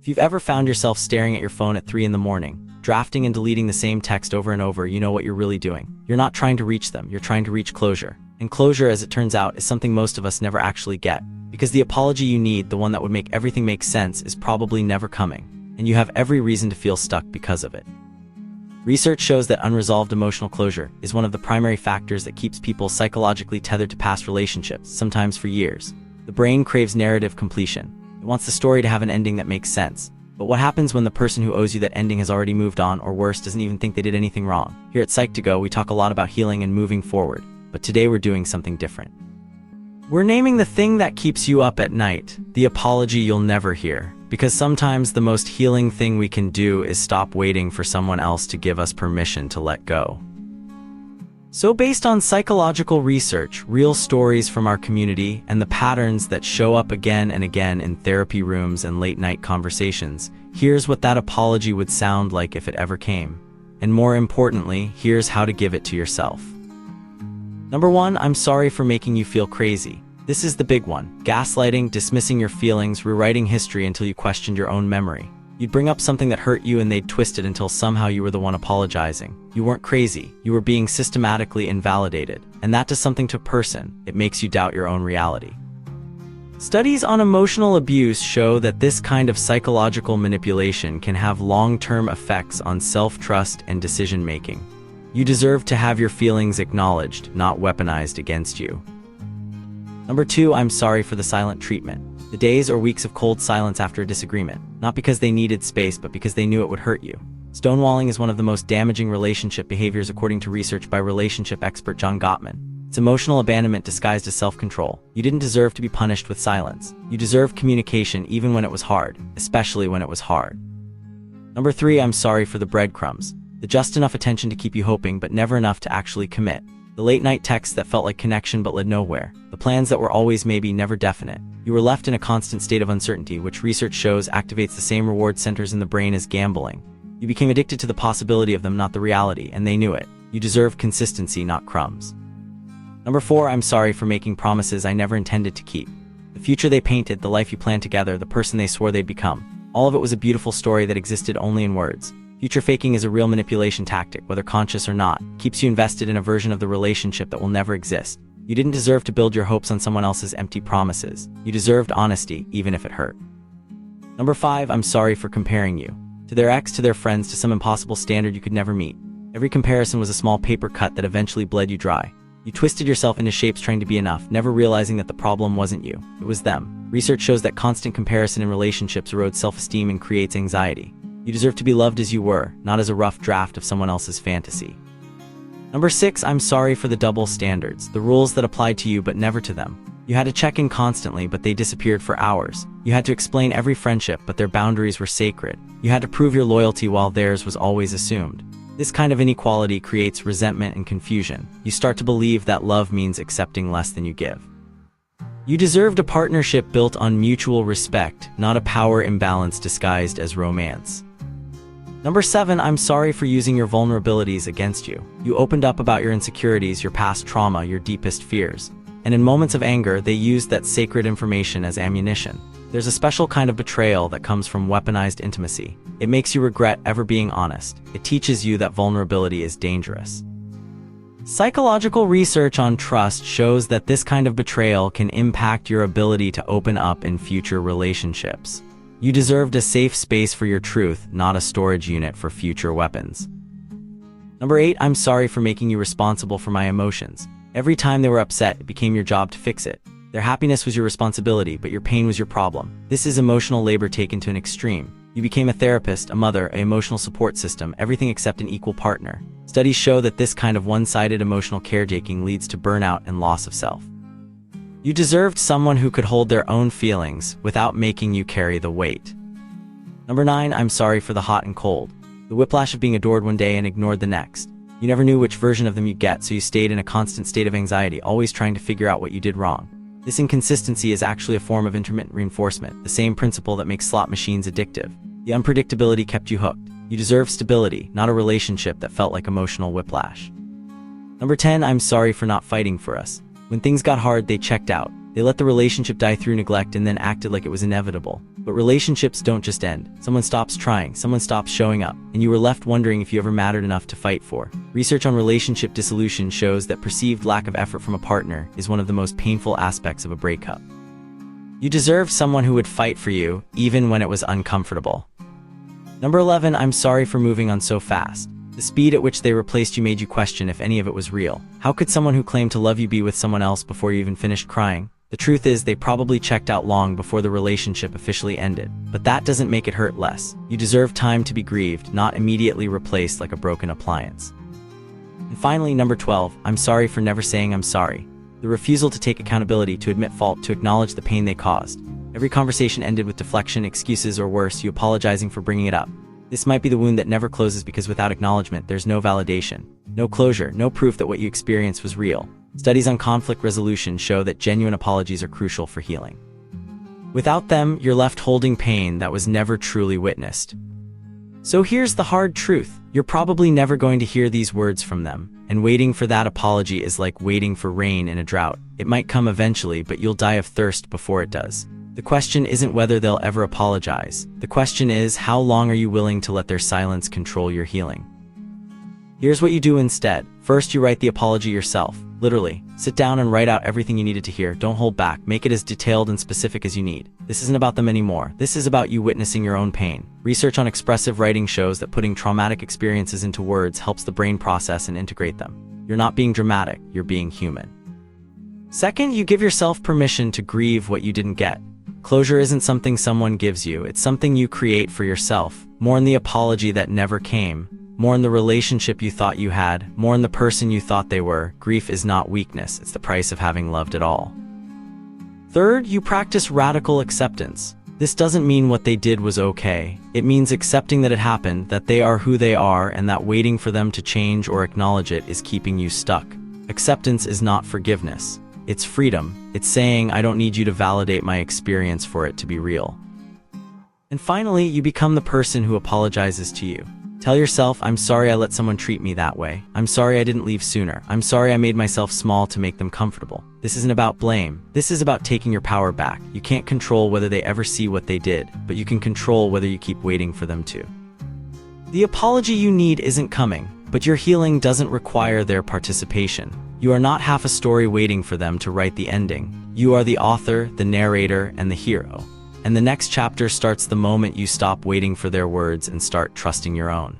If you've ever found yourself staring at your phone at 3 in the morning, drafting and deleting the same text over and over, you know what you're really doing. You're not trying to reach them, you're trying to reach closure. And closure, as it turns out, is something most of us never actually get. Because the apology you need, the one that would make everything make sense, is probably never coming. And you have every reason to feel stuck because of it. Research shows that unresolved emotional closure is one of the primary factors that keeps people psychologically tethered to past relationships, sometimes for years. The brain craves narrative completion. It wants the story to have an ending that makes sense. But what happens when the person who owes you that ending has already moved on, or worse, doesn't even think they did anything wrong? Here at Psych2Go, we talk a lot about healing and moving forward, but today we're doing something different. We're naming the thing that keeps you up at night, the apology you'll never hear. Because sometimes the most healing thing we can do is stop waiting for someone else to give us permission to let go. So based on psychological research, real stories from our community, and the patterns that show up again and again in therapy rooms and late-night conversations, here's what that apology would sound like if it ever came. And more importantly, here's how to give it to yourself. Number 1, I'm sorry for making you feel crazy. This is the big one. Gaslighting, dismissing your feelings, rewriting history until you questioned your own memory. You'd bring up something that hurt you and they'd twist it until somehow you were the one apologizing. You weren't crazy, you were being systematically invalidated. And that does something to a person. It makes you doubt your own reality. Studies on emotional abuse show that this kind of psychological manipulation can have long-term effects on self-trust and decision-making. You deserve to have your feelings acknowledged, not weaponized against you. Number 2, I'm sorry for the silent treatment. The days or weeks of cold silence after a disagreement, not because they needed space, but because they knew it would hurt you. Stonewalling is one of the most damaging relationship behaviors according to research by relationship expert John Gottman. It's emotional abandonment disguised as self-control. You didn't deserve to be punished with silence. You deserved communication even when it was hard, especially when it was hard. Number 3, I'm sorry for the breadcrumbs. The just enough attention to keep you hoping, but never enough to actually commit. The late-night texts that felt like connection but led nowhere. The plans that were always maybe, never definite. You were left in a constant state of uncertainty, which research shows activates the same reward centers in the brain as gambling. You became addicted to the possibility of them, not the reality, and they knew it. You deserve consistency, not crumbs. Number 4, I'm sorry for making promises I never intended to keep. The future they painted, the life you planned together, the person they swore they'd become. All of it was a beautiful story that existed only in words. Future faking is a real manipulation tactic, whether conscious or not. Keeps you invested in a version of the relationship that will never exist. You didn't deserve to build your hopes on someone else's empty promises. You deserved honesty, even if it hurt. Number 5, I'm sorry for comparing you. To their ex, to their friends, to some impossible standard you could never meet. Every comparison was a small paper cut that eventually bled you dry. You twisted yourself into shapes trying to be enough, never realizing that the problem wasn't you, it was them. Research shows that constant comparison in relationships erodes self-esteem and creates anxiety. You deserve to be loved as you were, not as a rough draft of someone else's fantasy. Number 6, I'm sorry for the double standards, the rules that applied to you but never to them. You had to check in constantly, but they disappeared for hours. You had to explain every friendship, but their boundaries were sacred. You had to prove your loyalty while theirs was always assumed. This kind of inequality creates resentment and confusion. You start to believe that love means accepting less than you give. You deserved a partnership built on mutual respect, not a power imbalance disguised as romance. Number 7, I'm sorry for using your vulnerabilities against you. You opened up about your insecurities, your past trauma, your deepest fears. And in moments of anger, they used that sacred information as ammunition. There's a special kind of betrayal that comes from weaponized intimacy. It makes you regret ever being honest. It teaches you that vulnerability is dangerous. Psychological research on trust shows that this kind of betrayal can impact your ability to open up in future relationships. You deserved a safe space for your truth, not a storage unit for future weapons. Number 8, I'm sorry for making you responsible for my emotions. Every time they were upset, it became your job to fix it. Their happiness was your responsibility, but your pain was your problem. This is emotional labor taken to an extreme. You became a therapist, a mother, an emotional support system, everything except an equal partner. Studies show that this kind of one-sided emotional caretaking leads to burnout and loss of self. You deserved someone who could hold their own feelings without making you carry the weight. Number 9, I'm sorry for the hot and cold. The whiplash of being adored one day and ignored the next. You never knew which version of them you'd get, so you stayed in a constant state of anxiety, always trying to figure out what you did wrong. This inconsistency is actually a form of intermittent reinforcement, the same principle that makes slot machines addictive. The unpredictability kept you hooked. You deserve stability, not a relationship that felt like emotional whiplash. Number 10, I'm sorry for not fighting for us. When things got hard, they checked out. They let the relationship die through neglect and then acted like it was inevitable. But relationships don't just end. Someone stops trying, someone stops showing up, and you were left wondering if you ever mattered enough to fight for. Research on relationship dissolution shows that perceived lack of effort from a partner is one of the most painful aspects of a breakup. You deserve someone who would fight for you, even when it was uncomfortable. Number 11, I'm sorry for moving on so fast. The speed at which they replaced you made you question if any of it was real. How could someone who claimed to love you be with someone else before you even finished crying? The truth is, they probably checked out long before the relationship officially ended. But that doesn't make it hurt less. You deserve time to be grieved, not immediately replaced like a broken appliance. And finally, number 12, I'm sorry for never saying I'm sorry. The refusal to take accountability, to admit fault, to acknowledge the pain they caused. Every conversation ended with deflection, excuses, or worse, you apologizing for bringing it up. This might be the wound that never closes, because without acknowledgement, there's no validation, no closure, no proof that what you experienced was real. Studies on conflict resolution show that genuine apologies are crucial for healing. Without them, you're left holding pain that was never truly witnessed. So here's the hard truth. You're probably never going to hear these words from them, and waiting for that apology is like waiting for rain in a drought. It might come eventually, but you'll die of thirst before it does. The question isn't whether they'll ever apologize. The question is, how long are you willing to let their silence control your healing? Here's what you do instead. First, you write the apology yourself. Literally, sit down and write out everything you needed to hear. Don't hold back. Make it as detailed and specific as you need. This isn't about them anymore. This is about you witnessing your own pain. Research on expressive writing shows that putting traumatic experiences into words helps the brain process and integrate them. You're not being dramatic, you're being human. Second, you give yourself permission to grieve what you didn't get. Closure isn't something someone gives you, it's something you create for yourself. Mourn the apology that never came. Mourn the relationship you thought you had. Mourn the person you thought they were. Grief is not weakness, it's the price of having loved at all. Third, you practice radical acceptance. This doesn't mean what they did was okay. It means accepting that it happened, that they are who they are, and that waiting for them to change or acknowledge it is keeping you stuck. Acceptance is not forgiveness. It's freedom. It's saying, I don't need you to validate my experience for it to be real. And finally, you become the person who apologizes to you. Tell yourself, I'm sorry I let someone treat me that way. I'm sorry I didn't leave sooner. I'm sorry I made myself small to make them comfortable. This isn't about blame. This is about taking your power back. You can't control whether they ever see what they did, but you can control whether you keep waiting for them to. The apology you need isn't coming, but your healing doesn't require their participation. You are not half a story waiting for them to write the ending. You are the author, the narrator, and the hero. And the next chapter starts the moment you stop waiting for their words and start trusting your own.